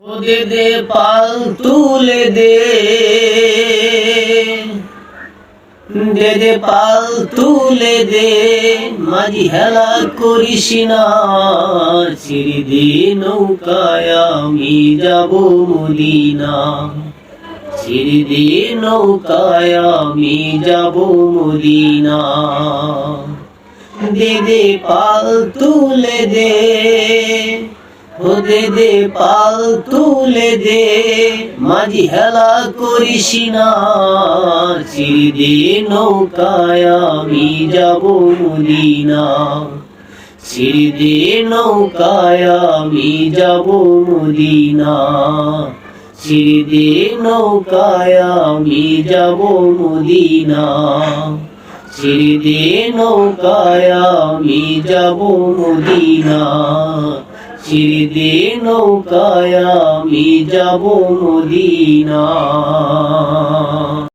ও দে দে পাল তুলে দে, দে দে পাল তুলে দে, মাঝি হেলা করিস না, ছেড়ে দে নৌকায় আমি যাব মদিনা, ছেড়ে দে নৌকায় আমি যাব মদিনা। দে দে পাল তুলে দে, ও দে দে পাল তুলে দে, মাঝি হেলা করিস না, ছেড়ে দে নৌকায় আমি যাব মদিনা, ছেড়ে দে নৌকায় আমি যাব মদিনা, ছেড়ে দে নৌকায় আমি যাব মদিনা, ছেড়ে দে নৌকায় আমি যাব মদিনা, ছেড়ে দে নৌকায় আমি যাব মদিনা।